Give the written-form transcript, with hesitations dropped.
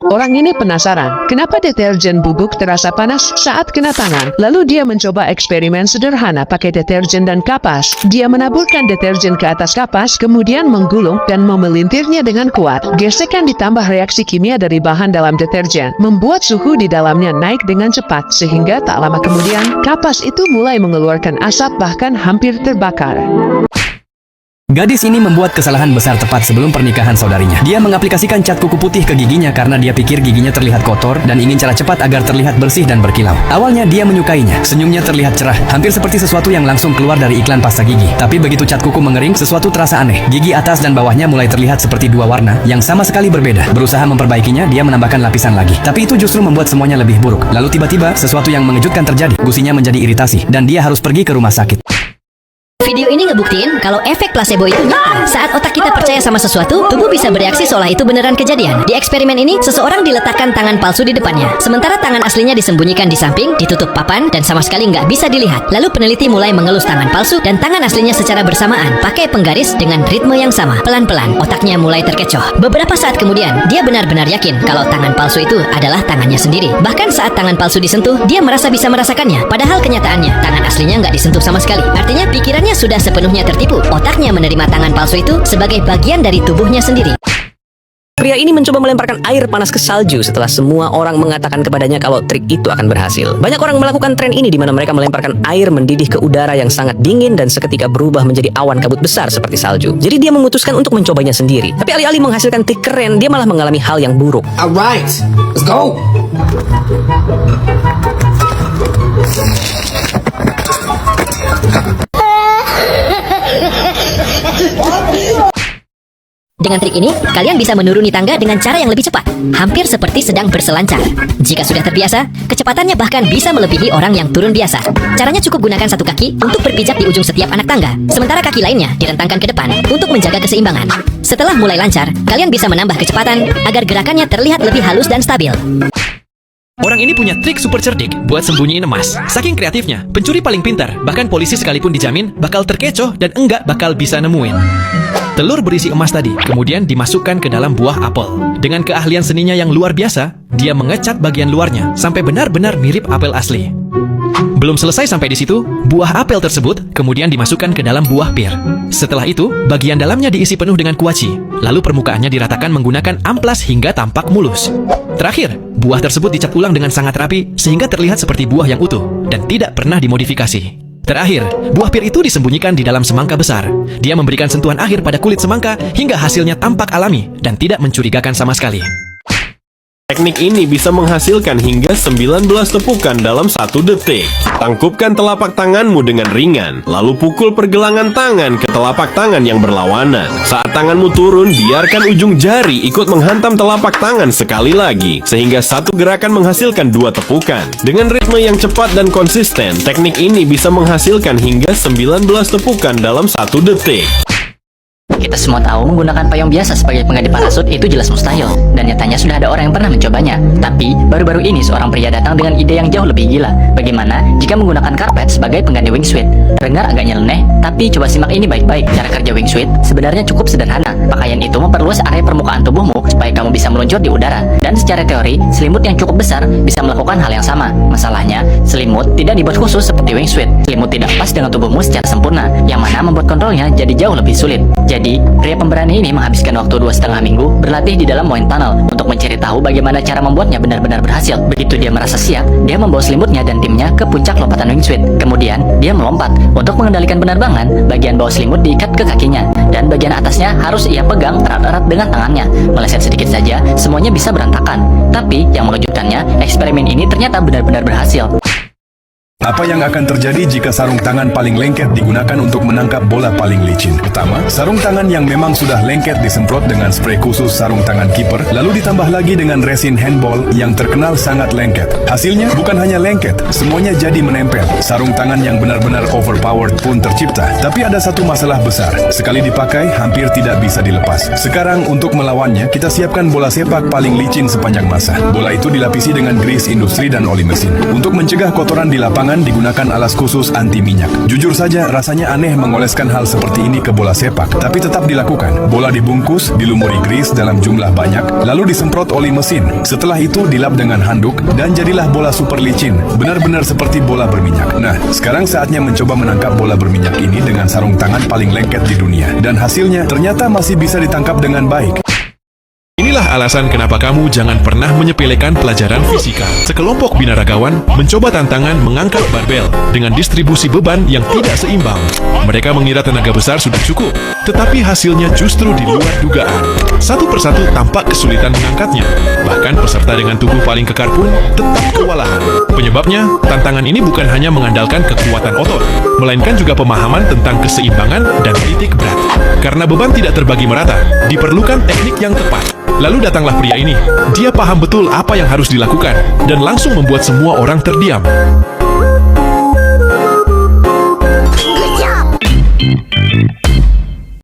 Orang ini penasaran, kenapa deterjen bubuk terasa panas saat kena tangan. Lalu dia mencoba eksperimen sederhana pakai deterjen dan kapas. Dia menaburkan deterjen ke atas kapas, kemudian menggulung dan memelintirnya dengan kuat. Gesekan ditambah reaksi kimia dari bahan dalam deterjen, membuat suhu di dalamnya naik dengan cepat, sehingga tak lama kemudian, kapas itu mulai mengeluarkan asap bahkan hampir terbakar. Gadis ini membuat kesalahan besar tepat sebelum pernikahan saudarinya. Dia mengaplikasikan cat kuku putih ke giginya karena dia pikir giginya terlihat kotor dan ingin cara cepat agar terlihat bersih dan berkilau. Awalnya dia menyukainya, senyumnya terlihat cerah, hampir seperti sesuatu yang langsung keluar dari iklan pasta gigi. Tapi begitu cat kuku mengering, sesuatu terasa aneh. Gigi atas dan bawahnya mulai terlihat seperti dua warna yang sama sekali berbeda. Berusaha memperbaikinya, dia menambahkan lapisan lagi. Tapi itu justru membuat semuanya lebih buruk. Lalu tiba-tiba, sesuatu yang mengejutkan terjadi. Gusinya menjadi iritasi dan dia harus pergi ke rumah sakit. Video ini ngebuktiin kalau efek placebo itu nyata. Saat otak kita percaya sama sesuatu, tubuh bisa bereaksi seolah itu beneran kejadian. Di eksperimen ini, seseorang diletakkan tangan palsu di depannya, sementara tangan aslinya disembunyikan di samping, ditutup papan, dan sama sekali nggak bisa dilihat. Lalu peneliti mulai mengelus tangan palsu dan tangan aslinya secara bersamaan, pakai penggaris dengan ritme yang sama. Pelan-pelan, otaknya mulai terkecoh. Beberapa saat kemudian, dia benar-benar yakin kalau tangan palsu itu adalah tangannya sendiri. Bahkan saat tangan palsu disentuh, dia merasa bisa merasakannya. Padahal kenyataannya, tangan aslinya nggak disentuh sama sekali. Artinya pikirannya sudah sepenuhnya tertipu. Otaknya menerima tangan palsu itu sebagai bagian dari tubuhnya sendiri. Pria ini mencoba melemparkan air panas ke salju setelah semua orang mengatakan kepadanya kalau trik itu akan berhasil. Banyak orang melakukan tren ini di mana mereka melemparkan air mendidih ke udara yang sangat dingin dan seketika berubah menjadi awan kabut besar seperti salju. Jadi dia memutuskan untuk mencobanya sendiri. Tapi alih-alih menghasilkan trik keren, dia malah mengalami hal yang buruk. Alright, let's go. Dengan trik ini, kalian bisa menuruni tangga dengan cara yang lebih cepat, hampir seperti sedang berselancar. Jika sudah terbiasa, kecepatannya bahkan bisa melebihi orang yang turun biasa. Caranya cukup gunakan satu kaki untuk berpijak di ujung setiap anak tangga, sementara kaki lainnya direntangkan ke depan untuk menjaga keseimbangan. Setelah mulai lancar, kalian bisa menambah kecepatan agar gerakannya terlihat lebih halus dan stabil. Orang ini punya trik super cerdik buat sembunyiin emas. Saking kreatifnya, pencuri paling pintar, bahkan polisi sekalipun dijamin bakal terkecoh dan enggak bakal bisa nemuin. Telur berisi emas tadi kemudian dimasukkan ke dalam buah apel. Dengan keahlian seninya yang luar biasa, dia mengecat bagian luarnya sampai benar-benar mirip apel asli. Belum selesai sampai di situ, buah apel tersebut kemudian dimasukkan ke dalam buah pir. Setelah itu, bagian dalamnya diisi penuh dengan kuaci, lalu permukaannya diratakan menggunakan amplas hingga tampak mulus. Terakhir, buah tersebut dicat ulang dengan sangat rapi sehingga terlihat seperti buah yang utuh dan tidak pernah dimodifikasi. Terakhir, buah pir itu disembunyikan di dalam semangka besar. Dia memberikan sentuhan akhir pada kulit semangka hingga hasilnya tampak alami dan tidak mencurigakan sama sekali. Teknik ini bisa menghasilkan hingga 19 tepukan dalam 1 detik. Tangkupkan telapak tanganmu dengan ringan, lalu pukul pergelangan tangan ke telapak tangan yang berlawanan. Saat tanganmu turun, biarkan ujung jari ikut menghantam telapak tangan sekali lagi, sehingga satu gerakan menghasilkan 2 tepukan. Dengan ritme yang cepat dan konsisten, teknik ini bisa menghasilkan hingga 19 tepukan dalam 1 detik. Kita semua tahu menggunakan payung biasa sebagai pengganti parasut itu jelas mustahil, dan nyatanya sudah ada orang yang pernah mencobanya. Tapi baru-baru ini seorang pria datang dengan ide yang jauh lebih gila. Bagaimana jika menggunakan karpet sebagai pengganti wingsuit? Terdengar agak nyeleneh, tapi coba simak ini baik-baik. Cara kerja wingsuit sebenarnya cukup sederhana. Pakaian itu memperluas area permukaan tubuhmu supaya kamu bisa meluncur di udara. Dan secara teori, selimut yang cukup besar bisa melakukan hal yang sama. Masalahnya, selimut tidak dibuat khusus seperti wingsuit. Selimut tidak pas dengan tubuhmu secara sempurna, yang mana membuat kontrolnya jadi jauh lebih sulit. Jadi, pria pemberani ini menghabiskan waktu 2,5 minggu berlatih di dalam Moine Tunnel untuk mencari tahu bagaimana cara membuatnya benar-benar berhasil. Begitu dia merasa siap, dia membawa selimutnya dan timnya ke puncak lompatan wingsuit. Kemudian, dia melompat. Untuk mengendalikan penerbangan, bagian bawah selimut diikat ke kakinya, dan bagian atasnya harus ia pegang erat-erat dengan tangannya. Meleset sedikit saja, semuanya bisa berantakan. Tapi, yang mengejutkannya, eksperimen ini ternyata benar-benar berhasil. Apa yang akan terjadi jika sarung tangan paling lengket digunakan untuk menangkap bola paling licin? Pertama, sarung tangan yang memang sudah lengket disemprot dengan spray khusus sarung tangan kiper, lalu ditambah lagi dengan resin handball yang terkenal sangat lengket. Hasilnya bukan hanya lengket, semuanya jadi menempel. Sarung tangan yang benar-benar overpowered pun tercipta. Tapi ada satu masalah besar, sekali dipakai hampir tidak bisa dilepas. Sekarang untuk melawannya, kita siapkan bola sepak paling licin sepanjang masa. Bola itu dilapisi dengan grease industri dan oli mesin. Untuk mencegah kotoran di lapangan, tangan digunakan alas khusus anti minyak. Jujur saja, rasanya aneh mengoleskan hal seperti ini ke bola sepak, tapi tetap dilakukan. Bola dibungkus, dilumuri grease dalam jumlah banyak, lalu disemprot oli mesin. Setelah itu dilap dengan handuk, dan jadilah bola super licin, benar-benar seperti bola berminyak. Nah, sekarang saatnya mencoba menangkap bola berminyak ini dengan sarung tangan paling lengket di dunia. Dan hasilnya ternyata masih bisa ditangkap dengan baik. Inilah alasan kenapa kamu jangan pernah menyepelekan pelajaran fisika. Sekelompok binaragawan mencoba tantangan mengangkat barbel dengan distribusi beban yang tidak seimbang. Mereka mengira tenaga besar sudah cukup, tetapi hasilnya justru di luar dugaan. Satu persatu tampak kesulitan mengangkatnya. Bahkan peserta dengan tubuh paling kekar pun tetap kewalahan. Penyebabnya, tantangan ini bukan hanya mengandalkan kekuatan otot, melainkan juga pemahaman tentang keseimbangan dan titik berat. Karena beban tidak terbagi merata, diperlukan teknik yang tepat. Lalu datanglah pria ini. Dia paham betul apa yang harus dilakukan dan langsung membuat semua orang terdiam.